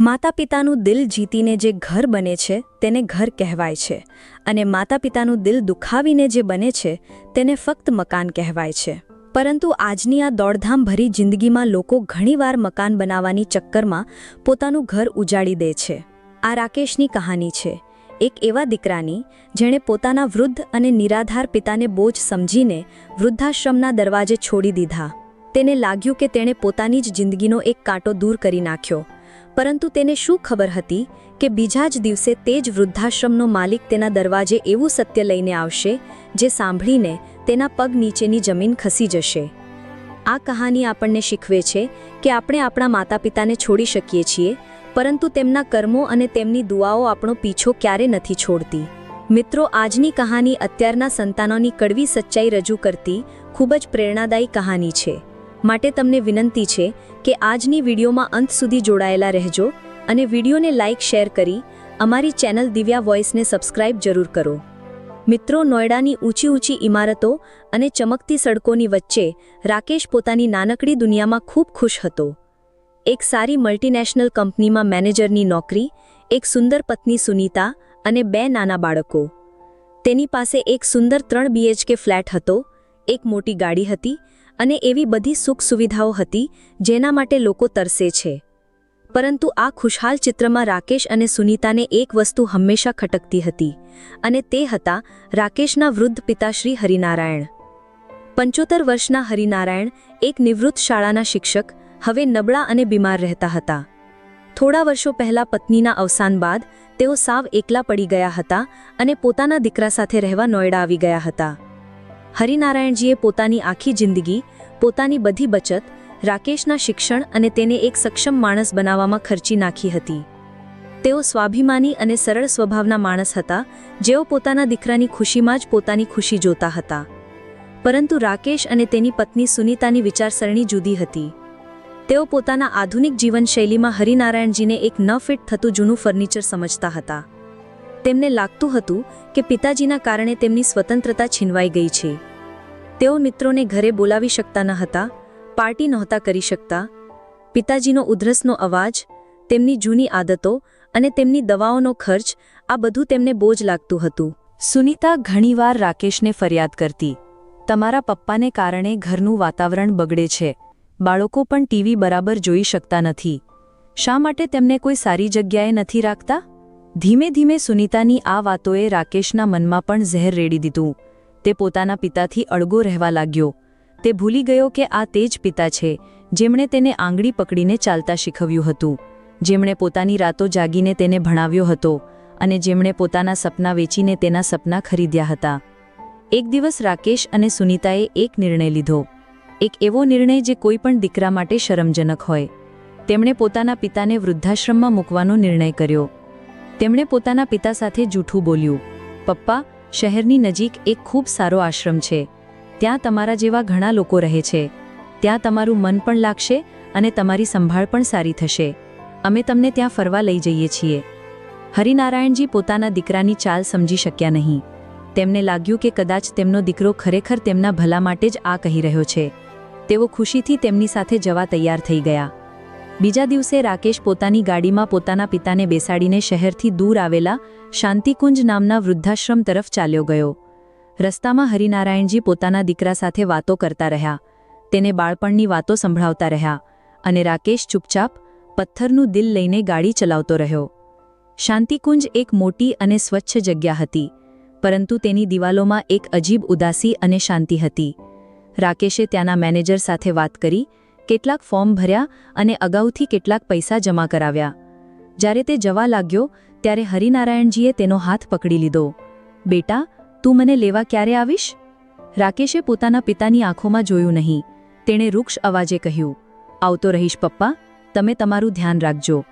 માતા પિતાનું દિલ જીતીને જે ઘર બને છે તેને ઘર કહેવાય છે અને માતા પિતાનું દિલ દુખાવીને જે બને છે તેને ફક્ત મકાન કહેવાય છે। પરંતુ આજની આ દોડધામ ભરી જિંદગીમાં લોકો ઘણીવાર મકાન બનાવવાની ચક્કરમાં પોતાનું ઘર ઉજાડી દે છે। આ રાકેશની કહાની છે, એક એવા દીકરાની જેણે પોતાના વૃદ્ધ અને નિરાધાર પિતાને બોજ સમજીને વૃદ્ધાશ્રમના દરવાજે છોડી દીધા। તેને લાગ્યું કે તેણે પોતાની જ જિંદગીનો એક કાંટો દૂર કરી નાખ્યો, પરંતુ તેને શું ખબર હતી કે બીજા જ દિવસે તે જ વૃદ્ધાશ્રમનો માલિક તેના દરવાજે એવું સત્ય લઈને આવશે જે સાંભળીને તેના પગ નીચેની જમીન ખસી જશે। આ કહાની આપણને શીખવે છે કે આપણે આપણા માતા પિતાને છોડી શકીએ છીએ, પરંતુ તેમના કર્મો અને તેમની દુઆઓ આપણો પીછો ક્યારે નથી છોડતી। મિત્રો, આજની કહાની અત્યારના સંતાનોની કડવી સચ્ચાઈ રજૂ કરતી ખૂબ જ પ્રેરણાદાયી કહાની છે, માટે તમને વિનંતી છે કે આજની વિડીયોમાં અંત સુધી જોડાયેલા રહેજો અને વિડીયોને લાઇક શેર કરી અમારી ચેનલ દિવ્યા વોઇસને સબસ્ક્રાઇબ જરૂર કરો। મિત્રો, નોઈડાની ઊંચી ઇમારતો અને ચમકતી સડકોની વચ્ચે રાકેશ પોતાની નાનકડી દુનિયામાં ખૂબ ખુશ હતો। એક સારી મલ્ટીનેશનલ કંપનીમાં મેનેજરની નોકરી, એક સુંદર પત્ની સુનીતા અને 2 નાના બાળકો। તેની પાસે એક સુંદર 3 BHK ફ્લેટ હતો, એક મોટી ગાડી હતી અને એવી બધી સુખ સુવિધાઓ હતી જેના માટે લોકો તરસે છે। પરંતુ આ ખુશહાલ ચિત્રમાં રાકેશ અને સુનીતાને એક વસ્તુ હંમેશા ખટકતી હતી અને તે હતા રાકેશના વૃદ્ધ પિતા શ્રી હરિનારાયણ। 75 વર્ષના હરિનારાયણ, એક નિવૃત્ત શાળાના શિક્ષક, હવે નબળા અને બીમાર રહેતા હતા। થોડા વર્ષો પહેલા પત્નીના અવસાન બાદ તેઓ સાવ એકલા પડી ગયા હતા અને પોતાના દીકરા સાથે રહેવા નોઈડા આવી ગયા હતા। હરિનારાયણજીએ પોતાની આખી જિંદગી, પોતાની બધી બચત રાકેશના શિક્ષણ અને તેને એક સક્ષમ માણસ બનાવવામાં ખર્ચી નાખી હતી। તેઓ સ્વાભિમાની અને સરળ સ્વભાવના માણસ હતા, જેઓ પોતાના દીકરાની ખુશીમાં જ પોતાની ખુશી જોતા હતા। પરંતુ રાકેશ અને તેની પત્ની સુનીતાની વિચારસરણી જુદી હતી। તેઓ પોતાના આધુનિક જીવનશૈલીમાં હરિનારાયણજીને એક ન ફિટ થતું જૂનું ફર્નિચર સમજતા હતા। તેમને લાગતું હતું કે પિતાજીના કારણે તેમની સ્વતંત્રતા છીનવાઈ ગઈ છે। તેઓ મિત્રોને ઘરે બોલાવી શકતા ન હતા, પાર્ટી નહોતા કરી શકતા। પિતાજીનો ઉધરસનો અવાજ, તેમની જૂની આદતો અને તેમની દવાઓનો ખર્ચ, આ બધું તેમને બોજ લાગતું હતું। સુનીતા ઘણીવાર રાકેશને ફરિયાદ કરતી, તમારા પપ્પાને કારણે ઘરનું વાતાવરણ બગડે છે, બાળકો પણ ટીવી બરાબર જોઈ શકતા નથી, શા માટે તેમને કોઈ સારી જગ્યાએ નથી રાખતા? ધીમે ધીમે સુનીતાની આ વાતોએ રાકેશના મનમાં પણ ઝેર રેડી દીધું। તે પોતાના પિતાથી અળગો રહેવા લાગ્યો। તે ભૂલી ગયો કે આ તે જ પિતા છે જેમણે તેને આંગળી પકડીને ચાલતા શીખવ્યું હતું, જેમણે પોતાની રાતો જાગીને તેને ભણાવ્યો હતો અને જેમણે પોતાના સપના વેચીને તેના સપના ખરીદ્યા હતા। એક દિવસ રાકેશ અને સુનીતાએ એક નિર્ણય લીધો, એક એવો નિર્ણય જે કોઈ પણ દીકરા માટે શરમજનક હોય। તેમણે પોતાના પિતાને વૃદ્ધાશ્રમમાં મૂકવાનો નિર્ણય કર્યો। તેમણે પોતાના પિતા સાથે જૂઠું બોલ્યું, પપ્પા, શહેરની નજીક એક ખૂબ સારો આશ્રમ છે, ત્યાં તમારા જેવા ઘણા લોકો રહે છે, ત્યાં તમારું મન પણ લાગશે અને તમારી સંભાળ પણ સારી થશે, અમે તમને ત્યાં ફરવા લઈ જઈએ છીએ। હરિનારાયણજી પોતાના દીકરાની ચાલ સમજી શક્યા નહીં। તેમને લાગ્યું કે કદાચ તેમનો દીકરો ખરેખર તેમના ભલા માટે જ આ કહી રહ્યો છે। તેઓ ખુશીથી તેમની સાથે જવા તૈયાર થઈ ગયા। બીજા દિવસે રાકેશ પોતાની ગાડીમાં પોતાના પિતાને બેસાડીને શહેરથી દૂર આવેલા શાંતિકુંજ નામના વૃદ્ધાશ્રમ તરફ ચાલ્યો ગયો। રસ્તામાં હરિનારાયણજી પોતાના દીકરા સાથે વાતો કરતા રહ્યા, તેને બાળપણની વાતો સંભળાવતા રહ્યા અને રાકેશ ચૂપચાપ પથ્થરનું દિલ લઈને ગાડી ચલાવતો રહ્યો। શાંતિકુંજ એક મોટી અને સ્વચ્છ જગ્યા હતી, પરંતુ તેની દિવાલોમાં એક અજીબ ઉદાસી અને શાંતિ હતી। રાકેશે ત્યાંના મેનેજર સાથે વાત કરી, કેટલાક ફોર્મ ભર્યા અને અગાઉથી કેટલાક પૈસા જમા કરાવ્યા। જ્યારે તે જવા લાગ્યો ત્યારે હરિનારાયણજીએ તેનો હાથ પકડી લીધો। બેટા, તું મને લેવા ક્યારે આવીશ? રાકેશે પોતાના પિતાની આંખોમાં જોયું નહીં। તેણે રૂક્ષ અવાજે કહ્યું, આવતો રહીશ પપ્પા, તમે તમારું ધ્યાન રાખજો।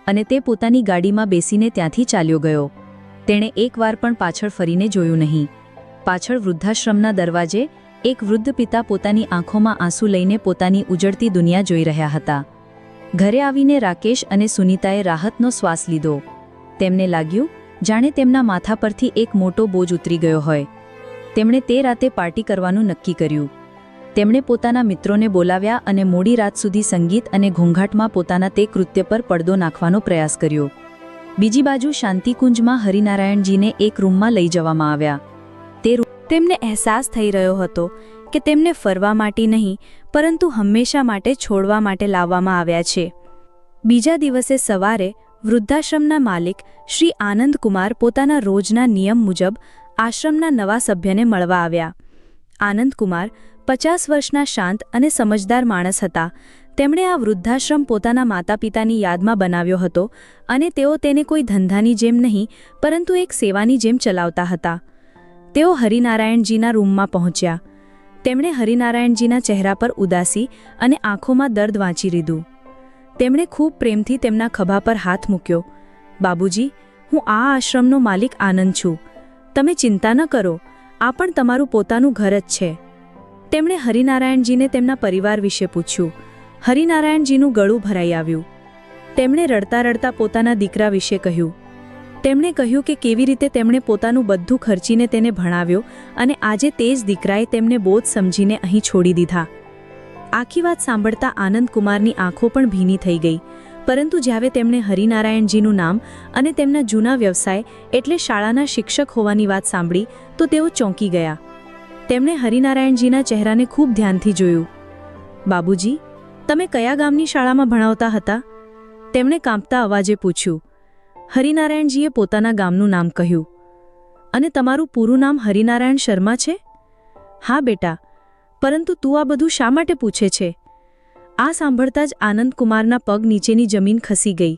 અને તે પોતાની ગાડીમાં બેસીને ત્યાંથી ચાલ્યો ગયો। તેણે એકવાર પણ પાછળ ફરીને જોયું નહીં। પાછળ વૃદ્ધાશ્રમના દરવાજે એક વૃદ્ધ પિતા પોતાની આંખોમાં આંસુ લઈને પોતાની ઉજળતી દુનિયા જોઈ રહ્યા હતા। ઘરે આવીને રાકેશ અને સુનીતાએ રાહતનો શ્વાસ લીધો। તેમને લાગ્યું જાણે તેમના માથા પરથી એક મોટો બોજ ઉતરી ગયો હોય। તેમણે તે રાતે પાર્ટી કરવાનું નક્કી કર્યું। તેમણે પોતાના મિત્રોને બોલાવ્યા અને મોડી રાત સુધી સંગીત અને ઘોંઘાટમાં પોતાના તે કૃત્ય પર પડદો નાખવાનો પ્રયાસ કર્યો. બીજી બાજુ શાંતિકુંજમાં હરિનારાયણજીને એક રૂમમાં લઈ જવામાં આવ્યા. તેમને અહેસાસ થઈ રહ્યો હતો કે તેમને ફરવા માટે નહીં પરંતુ હંમેશા માટે છોડવા માટે લાવવામાં આવ્યા છે. બીજા દિવસે સવારે વૃદ્ધાશ્રમના માલિક શ્રી આનંદકુમાર પોતાના રોજના નિયમ મુજબ આશ્રમના નવા સભ્યને મળવા આવ્યા. આનંદકુમાર 50 વર્ષના શાંત અને સમજદાર માણસ હતા. તેમણે આ વૃદ્ધાશ્રમ પોતાના માતાપિતાની યાદમાં બનાવ્યો હતો અને તેઓ તેને કોઈ ધંધાની જેમ નહીં પરંતુ એક સેવાની જેમ ચલાવતા હતા. તેઓ હરિનારાયણજીના રૂમમાં પહોંચ્યા. તેમણે હરિનારાયણજીના ચહેરા પર ઉદાસી અને આંખોમાં દર્દ વાંચી લીધું. તેમણે ખૂબ પ્રેમથી તેમના ખભા પર હાથ મૂક્યો. બાબુજી, હું આ આશ્રમનો માલિક આનંદ છું. તમે ચિંતા ન કરો, આ પણ તમારું પોતાનું ઘર જ છે. તેમણે હરિનારાયણજીને તેમના પરિવાર વિશે પૂછ્યું. હરિનારાયણજીનું ગળું ભરાઈ આવ્યું. તેમણે રડતા રડતા પોતાના દીકરા વિશે કહ્યું. તેમણે કહ્યું કે કેવી રીતે તેમણે પોતાનું બધું ખર્ચીને તેને ભણાવ્યો અને આજે તે જ દીકરાએ તેમને બોધ સમજીને અહીં છોડી દીધા. આખી વાત સાંભળતા આનંદકુમારની આંખો પણ ભીની થઈ ગઈ. પરંતુ જ્યારે તેમણે હરિનારાયણજીનું નામ અને તેમના જૂના વ્યવસાય એટલે શાળાના શિક્ષક હોવાની વાત સાંભળી તો તેઓ ચોંકી ગયા. તેમણે હરિનારાયણજીના ચહેરાને ખૂબ ધ્યાનથી જોયું. બાબુજી, તમે કયા ગામની શાળામાં ભણાવતા હતા? તેમણે કાંપતા અવાજે પૂછ્યું. હરિનારાયણજીએ પોતાના ગામનું નામ કહ્યું. અને તમારું પૂરું નામ હરિનારાયણ શર્મા છે? હા બેટા, પરંતુ તું આ બધું શા માટે પૂછે છે? આ સાંભળતા જ આનંદકુમારના પગ નીચેની જમીન ખસી ગઈ.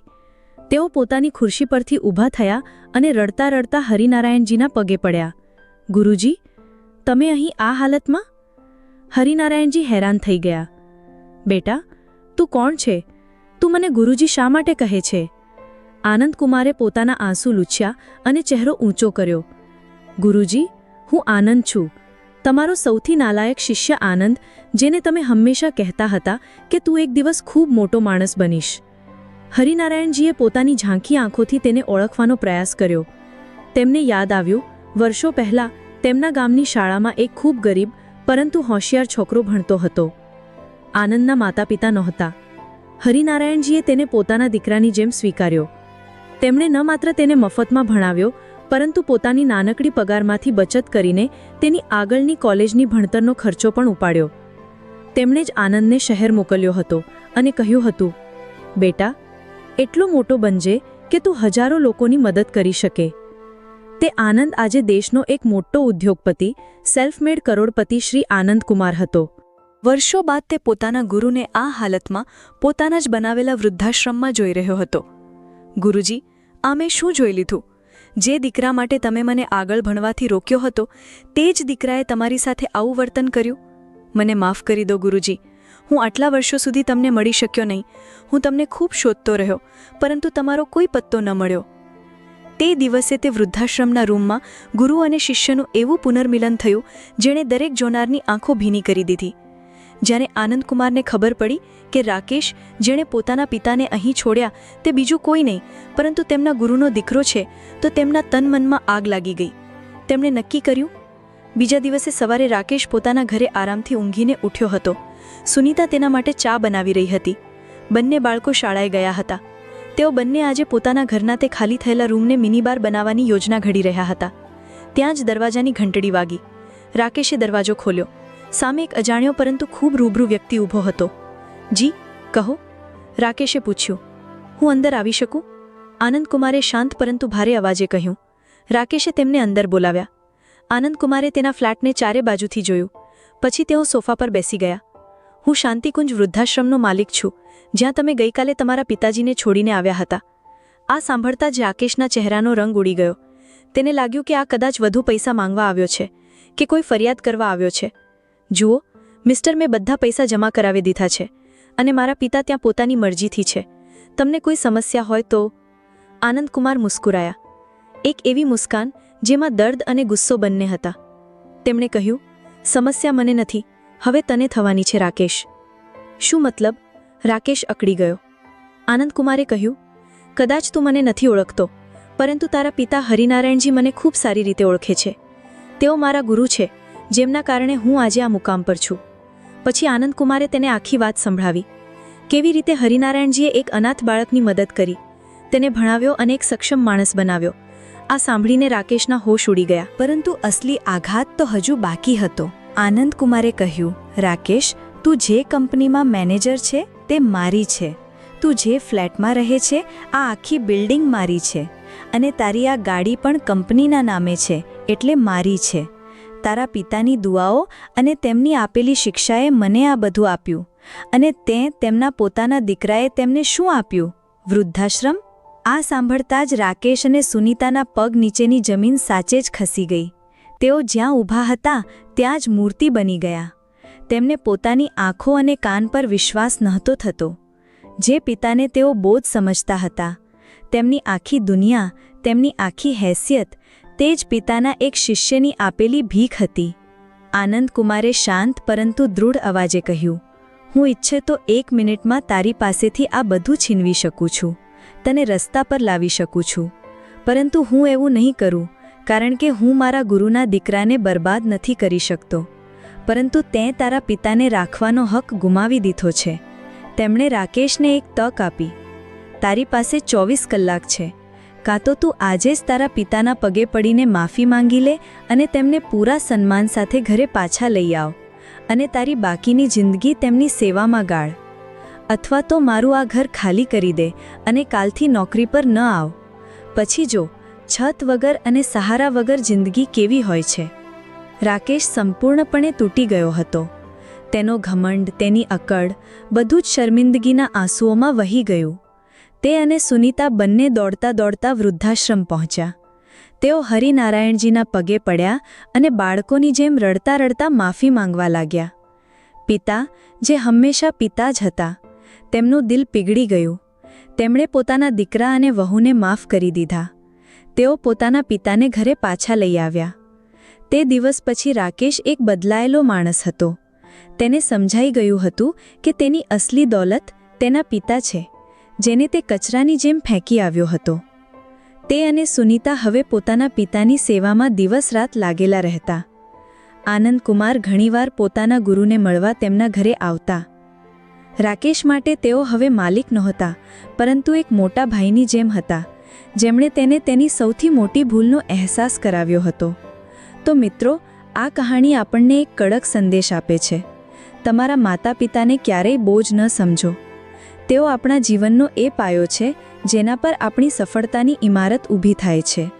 તેઓ પોતાની ખુરશી પરથી ઊભા થયા અને રડતા રડતા હરિનારાયણજીના પગે પડ્યા. ગુરુજી, તમે અહીં આ હાલતમાં? હરિનારાયણજી હેરાન થઈ ગયા. બેટા, તું કોણ છે? તું મને ગુરુજી શા માટે કહે છે? આનંદકુમારે પોતાના આંસુ લૂછ્યા અને ચહેરો ઊંચો કર્યો. ગુરુજી, હું આનંદ છું, તમારો સૌથી નાલાયક શિષ્ય આનંદ, જેને તમે હંમેશા કહેતા હતા કે તું એક દિવસ ખૂબ મોટો માણસ બનીશ. હરિનારાયણજીએ પોતાની ઝાંખી આંખોથી તેને ઓળખવાનો પ્રયાસ કર્યો. તેમને યાદ આવ્યું, વર્ષો પહેલાં તેમના ગામની શાળામાં એક ખૂબ ગરીબ પરંતુ હોશિયાર છોકરો ભણતો હતો. આનંદના માતા પિતા નહોતા. હરિનારાયણજીએ તેને પોતાના દીકરાની જેમ સ્વીકાર્યો. તેમણે ન માત્ર તેને મફતમાં ભણાવ્યો પરંતુ પોતાની નાનકડી પગારમાંથી બચત કરીને તેની આગળની કોલેજની ભણતરનો ખર્ચો પણ ઉપાડ્યો. તેમણે જ આનંદને શહેર મોકલ્યો હતો અને કહ્યું હતું, બેટા, એટલો મોટો બનજે કે તું હજારો લોકોની મદદ કરી શકે. તે આનંદ આજે દેશનો એક મોટો ઉદ્યોગપતિ, સેલ્ફ મેડ કરોડપતિ શ્રી આનંદકુમાર હતો. વર્ષો બાદ તે પોતાના ગુરુને આ હાલતમાં પોતાના જ બનાવેલા વૃદ્ધાશ્રમમાં જોઈ રહ્યો હતો. ગુરુજી, આ મેં શું જોઈ લીધું? જે દીકરા માટે તમે મને આગળ ભણવાથી રોક્યો હતો તે જ દીકરાએ તમારી સાથે આવું વર્તન કર્યું. મને માફ કરી દો ગુરુજી, હું આટલા વર્ષો સુધી તમને મળી શક્યો નહીં. હું તમને ખૂબ શોધતો રહ્યો પરંતુ તમારો કોઈ પત્તો ન મળ્યો. તે દિવસે તે વૃદ્ધાશ્રમના રૂમમાં ગુરુ અને શિષ્યનું એવું પુનર્મિલન થયું જેણે દરેક જોનારની આંખો ભીની કરી દીધી. જ્યારે આનંદકુમારને ખબર પડી કે રાકેશ, જેણે પોતાના પિતાને અહીં છોડ્યા, તે બીજું કોઈ નહીં પરંતુ તેમના ગુરુનો દીકરો છે, તો તેમના તન મનમાં આગ લાગી ગઈ. તેમણે નક્કી કર્યું. બીજા દિવસે સવારે રાકેશ પોતાના ઘરે આરામથી ઊંઘીને ઉઠ્યો હતો. સુનીતા તેના માટે ચા બનાવી રહી હતી. બંને બાળકો શાળાએ ગયા હતા. તેઓ બંને આજે પોતાના ઘરના તે ખાલી થયેલા રૂમને મિનીબાર બનાવવાની યોજના ઘડી રહ્યા હતા. ત્યાં જ દરવાજાની ઘંટડી વાગી. રાકેશે દરવાજો ખોલ્યો. સામે એક અજાણ્યો પરંતુ ખૂબ રૂબરૂ વ્યક્તિ ઊભો હતો. જી, કહો, રાકેશે પૂછ્યું. હું અંદર આવી શકું? આનંદકુમારે શાંત પરંતુ ભારે અવાજે કહ્યું. રાકેશે તેમને અંદર બોલાવ્યા. આનંદકુમારે તેના ફ્લેટને ચારે બાજુથી જોયું. પછી તેઓ સોફા પર બેસી ગયા. હું શાંતિકુંજ વૃદ્ધાશ્રમનો માલિક છું, જ્યાં તમે ગઈકાલે તમારા પિતાજીને છોડીને આવ્યા હતા. આ સાંભળતા જ રાકેશના ચહેરાનો રંગ ઉડી ગયો. તેને લાગ્યું કે આ કદાચ વધુ પૈસા માંગવા આવ્યો છે કે કોઈ ફરિયાદ કરવા આવ્યો છે. જુઓ મિસ્ટર, મેં બધા પૈસા જમા કરાવી દીધા છે અને મારા પિતા ત્યાં પોતાની મરજીથી છે. તમને કોઈ સમસ્યા હોય તો? આનંદકુમાર મુસ્કુરાયા. એક એવી મુસ્કાન જેમાં દર્દ અને ગુસ્સો બંને હતા. તેમણે કહ્યું, સમસ્યા મને નથી, હવે તને થવાની છે રાકેશ. શું મતલબ? રાકેશ અકળી ગયો. આનંદકુમારે કહ્યું, કદાચ તું મને નથી ઓળખતો પરંતુ તારા પિતા હરિનારાયણજી મને ખૂબ સારી રીતે ઓળખે છે. તેઓ મારા ગુરુ છે જેમના કારણે હું આજે આ મુકામ પર છું. પછી આનંદકુમારે તેને આખી વાત સંભળાવી. કેવી રીતે હરિનારાયણજીએ એક અનાથ બાળકની મદદ કરી, તેને ભણાવ્યો અને એક સક્ષમ માણસ બનાવ્યો. આ સાંભળીને રાકેશના હોશ ઉડી ગયા. પરંતુ અસલી આઘાત તો હજુ બાકી હતો. આનંદકુમારે કહ્યું, રાકેશ, તું જે કંપનીમાં મેનેજર છે તે મારી છે. તું જે ફ્લેટમાં રહે છે આ આખી બિલ્ડિંગ મારી છે. અને તારી આ ગાડી પણ કંપનીના નામે છે એટલે મારી છે. તારા પિતાની દુઆઓ અને તેમની આપેલી શિક્ષાએ મને આ બધું આપ્યું. અને તે તેમના પોતાના દીકરાએ તેમને શું આપ્યું? વૃદ્ધાશ્રમ? આ સાંભળતા જ રાકેશ અને સુનીતાના પગ નીચેની જમીન સાચે જ ખસી ગઈ. તેઓ જ્યાં ઊભા હતા ત્યાં જ મૂર્તિ બની ગયા. તેમને પોતાની આંખો અને કાન પર વિશ્વાસ નહોતો થતો. જે પિતાને તેઓ બોધ સમજતા હતા, તેમની આખી દુનિયા, તેમની આખી હેસિયત, તે જ પિતાના એક શિષ્યની આપેલી ભીખ હતી. આનંદકુમારે શાંત પરંતુ દૃઢ અવાજે કહ્યું, હું ઈચ્છે તો 1 મિનિટમાં તારી પાસેથી આ બધું છીનવી શકું છું, તને રસ્તા પર લાવી શકું છું. પરંતુ હું એવું નહીં કરું, કારણ કે હું મારા ગુરુના દીકરાને બરબાદ નથી કરી શકતો. પરંતુ તે તારા પિતાને રાખવાનો હક ગુમાવી દીધો છે. તેમણે રાકેશને એક તક આપી. તારી પાસે 24 કલાક છે. કાં તો તું આજે જ તારા પિતાના પગે પડીને માફી માંગી લે અને તેમને પૂરા સન્માન સાથે ઘરે પાછા લઈ આવ અને તારી બાકીની જિંદગી તેમની સેવામાં ગાળ. અથવા તો મારું આ ઘર ખાલી કરી દે અને કાલથી નોકરી પર ન આવ. પછી જો છત વગર અને સહારા વગર જિંદગી કેવી હોય છે. રાકેશ સંપૂર્ણપણે તૂટી ગયો હતો. તેનો ઘમંડ, તેની અકડ, બધું જ શર્મિંદગીના આંસુઓમાં વહી ગયું. તે અને સુનીતા બંને દોડતા દોડતા વૃદ્ધાશ્રમ પહોંચ્યા. તેઓ હરિનારાયણજીના પગે પડ્યા અને બાળકોની જેમ રડતા રડતા માફી માંગવા લાગ્યા. પિતા, જે હંમેશા પિતા જ હતા, તેમનું દિલ પીગળી ગયું. તેમણે પોતાના દીકરા અને વહુને માફ કરી દીધા. તેઓ પોતાના પિતાને ઘરે પાછા લઈ આવ્યા. તે દિવસ પછી રાકેશ એક બદલાયેલો માણસ હતો. તેને સમજાઈ ગયું હતું કે તેની અસલી દોલત તેના પિતા છે, જેને તે કચરાની જેમ ફેંકી આવ્યો હતો. તે અને સુનીતા હવે પોતાના પિતાની સેવામાં દિવસ-રાત લાગેલા રહેતા. આનંદકુમાર ઘણીવાર પોતાના ગુરુને મળવા તેમના ઘરે આવતા. રાકેશ માટે તેઓ હવે માલિક નહોતા, પરંતુ એક મોટા ભાઈની જેમ હતા, જેમણે તેને તેની સૌથી મોટી ભૂલનો અહેસાસ કરાવ્યો હતો. તો મિત્રો, આ કહાણી આપણને એક કડક સંદેશ આપે છે. તમારા માતા પિતાને ક્યારેય બોજ ન સમજો. તેઓ આપણા જીવનનો એ પાયો છે જેના પર આપણી સફળતાની ઇમારત ઊભી થાય છે.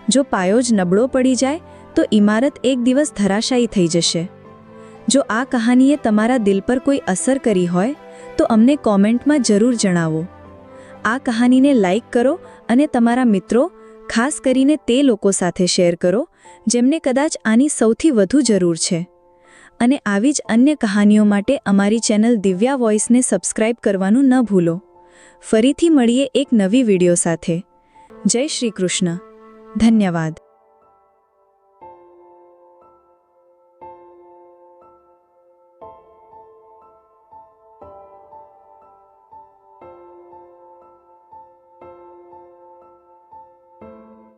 જો પાયો જ નબળો પડી જાય તો ઇમારત એક દિવસ ધરાશાયી થઈ જશે. જો આ કહાનીએ તમારા દિલ પર કોઈ અસર કરી હોય તો અમને કોમેન્ટમાં જરૂર જણાવો. આ કહાનીને લાઈક કરો અને તમારા મિત્રો, ખાસ કરીને તે લોકો સાથે શેર કરો જેમને કદાચ આની સૌથી વધુ જરૂર છે. અને આવી જ અન્ય કહાનીઓ માટે અમારી ચેનલ દિવ્યા વોઇસને સબસ્ક્રાઇબ કરવાનું ન ભૂલો. ફરીથી મળીએ એક નવી વિડીયો સાથે. જય શ્રી કૃષ્ણ. ધન્યવાદ.